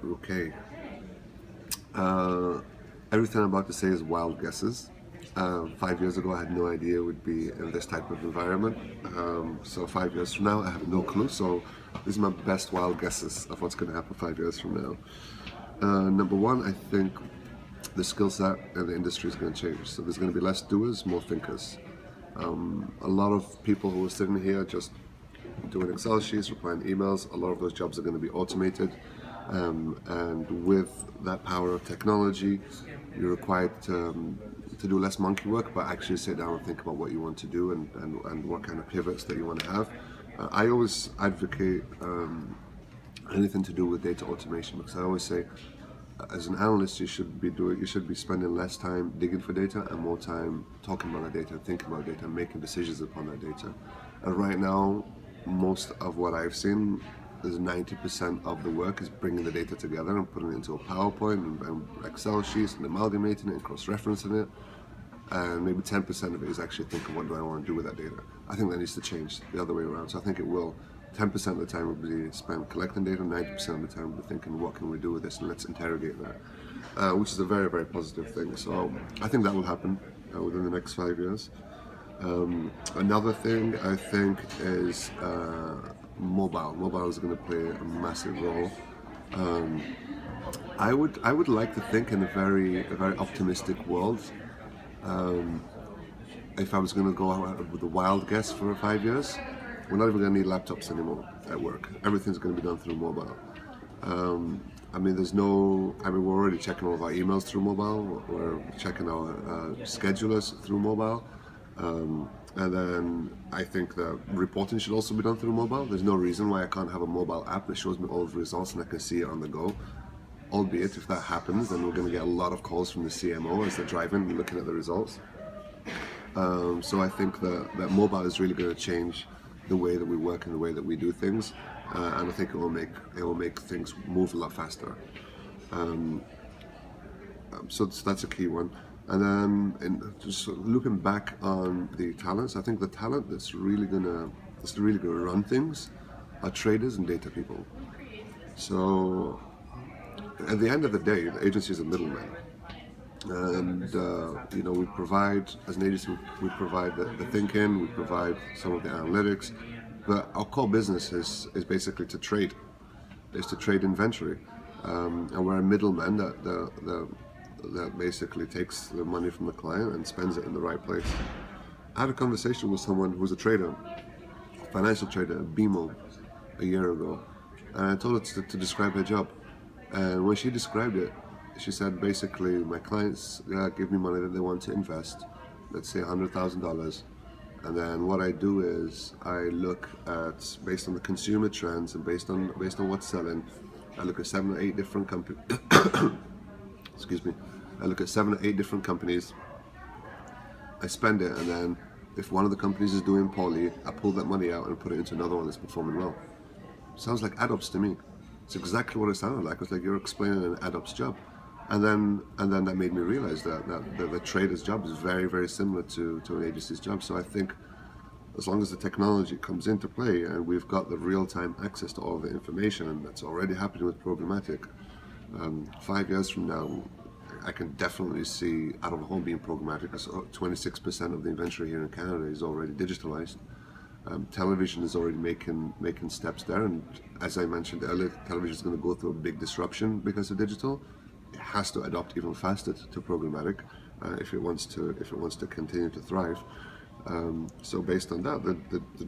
Okay. Uh, Everything I'm about to say is wild guesses. 5 years ago, I had no idea it would be in this type of environment. So 5 years from now, I have no clue. So these are my best wild guesses of what's going to happen 5 years from now. Number one, I think the skill set in the industry is going to change. So there's going to be less doers, more thinkers. A lot of people who are sitting here just doing Excel sheets, replying emails, a lot of those jobs are going to be automated. And with that power of technology, you're required to do less monkey work, but actually sit down and think about what you want to do and what kind of pivots that you want to have. I always advocate anything to do with data automation because I always say, as an analyst, you should be spending less time digging for data and more time talking about that data, thinking about data, and making decisions upon that data. And right now, most of what I've seen is 90% of the work is bringing the data together and putting it into a PowerPoint and Excel sheets and amalgamating it and cross-referencing it. And maybe 10% of it is actually thinking, what do I want to do with that data? I think that needs to change the other way around. So I think it will. 10% of the time will be spent collecting data, 90% of the time will be thinking, what can we do with this, and let's interrogate that, which is a very, very positive thing. So I think that will happen within the next 5 years. Another thing I think is mobile. Mobile is going to play a massive role. I would like to think in a very optimistic world. If I was going to go out with a wild guess for 5 years, we're not even going to need laptops anymore at work. Everything's going to be done through mobile. We're already checking all of our emails through mobile. We're checking our schedulers through mobile. And then I think that reporting should also be done through mobile. There's no reason why I can't have a mobile app that shows me all of the results and I can see it on the go. Albeit, if that happens, then we're going to get a lot of calls from the CMO as they're driving and looking at the results. So I think that mobile is really going to change the way that we work and the way that we do things, and I think it will make things move a lot faster. So that's a key one. And then, just looking back on the talents, I think the talent that's really gonna run things are traders and data people. So at the end of the day, the agency is a middleman. And we provide, as an agency, we provide the thinking, we provide some of the analytics, but our core business is basically to trade inventory, and we're a middleman that basically takes the money from the client and spends it in the right place. I had a conversation with someone who was a trader, financial trader at BMO a year ago, and I told her to describe her job. And when she described it, she said basically, my clients give me money that they want to invest, let's say $100,000, and then what I do is I look at, based on the consumer trends and based on what's selling, I look at 7 or 8 different companies. Excuse me. I look at 7 or 8 different companies. I spend it, and then if one of the companies is doing poorly, I pull that money out and put it into another one that's performing well. Sounds like AdOps to me. It's exactly what it sounded like. It's like you're explaining an AdOps job. And then that made me realize that the trader's job is very, very similar to an agency's job. So I think as long as the technology comes into play and we've got the real-time access to all the information, and that's already happening with programmatic, 5 years from now, I can definitely see out of home being programmatic, because 26% of the inventory here in Canada is already digitalized. Television is already making steps there, and as I mentioned earlier, television is going to go through a big disruption because of digital. It has to adopt even faster to programmatic if it wants to continue to thrive. So based on that,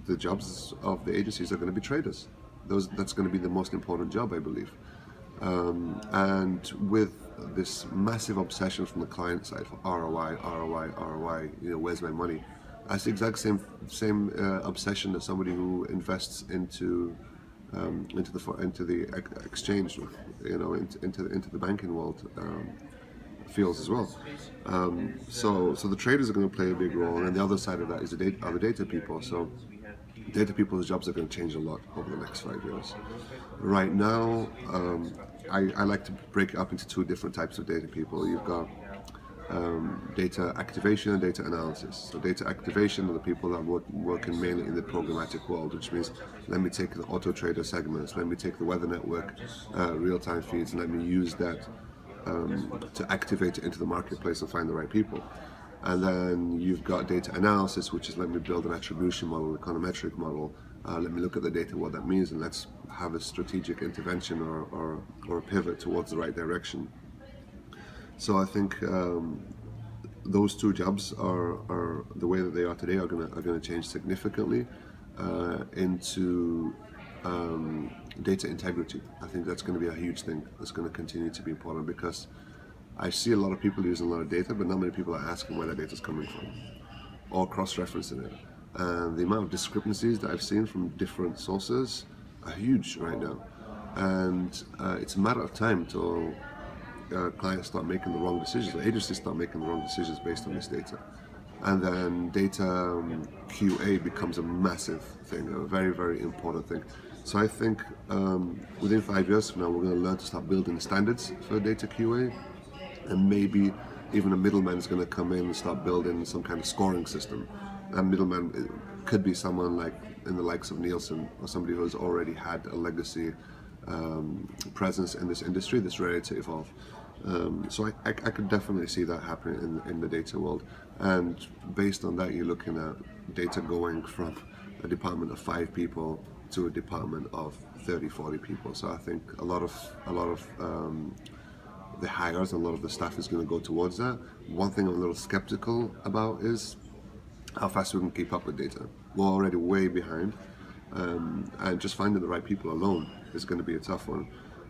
the jobs of the agencies are going to be traders. That's going to be the most important job, I believe. And with this massive obsession from the client side for ROI, ROI, ROI, where's my money? That's the exact same obsession that somebody who invests into the exchange, into the banking world feels as well. So the traders are going to play a big role, and the other side of that is the data people. So data people's jobs are going to change a lot over the next 5 years. Right now, I like to break it up into two different types of data people. You've got data activation and data analysis. So data activation are the people that working mainly in the programmatic world, which means let me take the auto trader segments, let me take the weather network real-time feeds, and let me use that to activate it into the marketplace and find the right people. And then you've got data analysis, which is let me build an attribution model, econometric model. Let me look at the data, what that means, and let's have a strategic intervention or a pivot towards the right direction. So I think those two jobs are the way that they are today are gonna change significantly into data integrity. I think that's going to be a huge thing. That's going to continue to be important because I see a lot of people using a lot of data, but not many people are asking where that data is coming from or cross-referencing it. And the amount of discrepancies that I've seen from different sources are huge right now. And it's a matter of time till clients start making the wrong decisions, or agencies start making the wrong decisions based on this data. And then data QA becomes a massive thing, a very, very important thing. So I think within 5 years from now, we're going to learn to start building standards for data QA, and maybe even a middleman is going to come in and start building some kind of scoring system. And middleman could be someone like in the likes of Nielsen, or somebody who has already had a legacy presence in this industry that's ready to evolve. So I could definitely see that happening in the data world. And based on that, you're looking at data going from a department of 5 people to a department of 30, 40 people. So I think a lot of the hires and a lot of the staff is going to go towards that. One thing I'm a little skeptical about is how fast we can keep up with data. We're already way behind, and just finding the right people alone is going to be a tough one.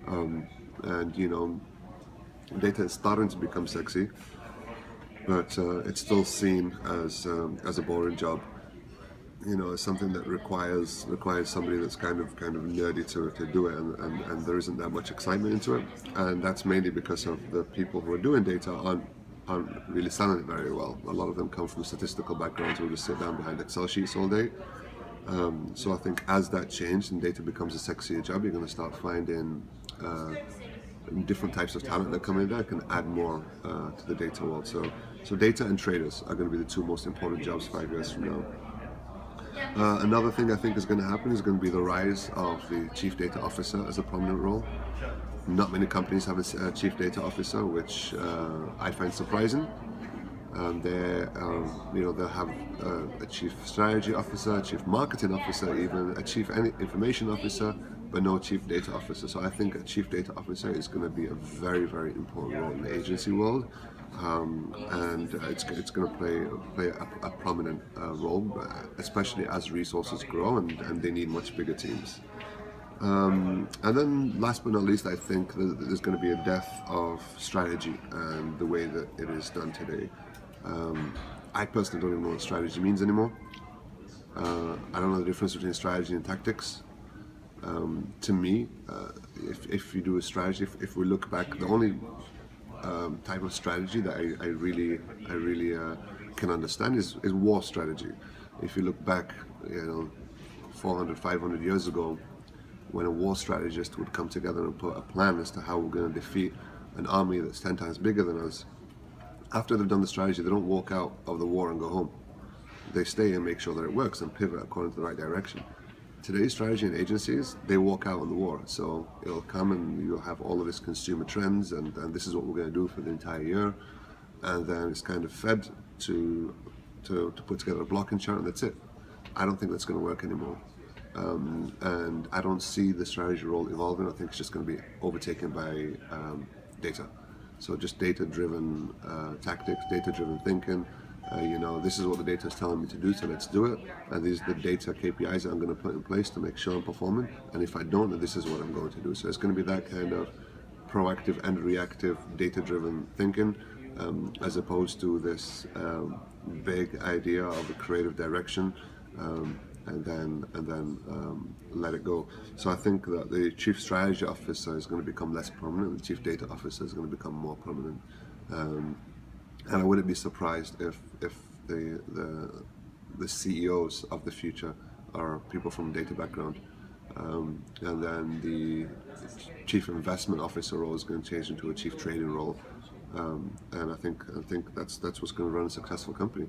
And data is starting to become sexy, but it's still seen as a boring job. It's something that requires somebody that's kind of nerdy to do it, and there isn't that much excitement into it, and that's mainly because of the people who are doing data aren't really selling it very well. A lot of them come from statistical backgrounds who just sit down behind Excel sheets all day. So I think as that changes and data becomes a sexier job, you're going to start finding different types of talent that come in that can add more to the data world. So data and traders are going to be the two most important jobs 5 years from now. Another thing I think is going to happen is going to be the rise of the chief data officer as a prominent role. Not many companies have a chief data officer, which I find surprising. They'll have a chief strategy officer, a chief marketing officer, even a chief information officer, but no chief data officer. So I think a chief data officer is going to be a very, very important role in the agency world, and it's going to play a prominent role, especially as resources grow and they need much bigger teams. And then last but not least, I think there's going to be a death of strategy and the way that it is done today. I personally don't even know what strategy means anymore. I don't know the difference between strategy and tactics. To me, if you do a strategy, if we look back, the only type of strategy that I really can understand is war strategy. If you look back, 400, 500 years ago, when a war strategist would come together and put a plan as to how we're going to defeat an army that's 10 times bigger than us, after they've done the strategy, they don't walk out of the war and go home. They stay and make sure that it works and pivot according to the right direction. Today's strategy in agencies, they walk out on the war. So it'll come and you'll have all of this consumer trends and this is what we're going to do for the entire year. And then it's kind of fed to put together a blocking chart and that's it. I don't think that's going to work anymore. And I don't see the strategy role evolving. I think it's just going to be overtaken by data. So just data-driven tactics, data-driven thinking. This is what the data is telling me to do, so let's do it. And these are the data KPIs that I'm going to put in place to make sure I'm performing. And if I don't, then this is what I'm going to do. So it's going to be that kind of proactive and reactive data-driven thinking, as opposed to this big idea of a creative direction. And then let it go. So I think that the chief strategy officer is going to become less prominent. The chief data officer is going to become more prominent. And I wouldn't be surprised if the CEOs of the future are people from a data background. And then the chief investment officer role is going to change into a chief trading role. And I think that's what's going to run a successful company.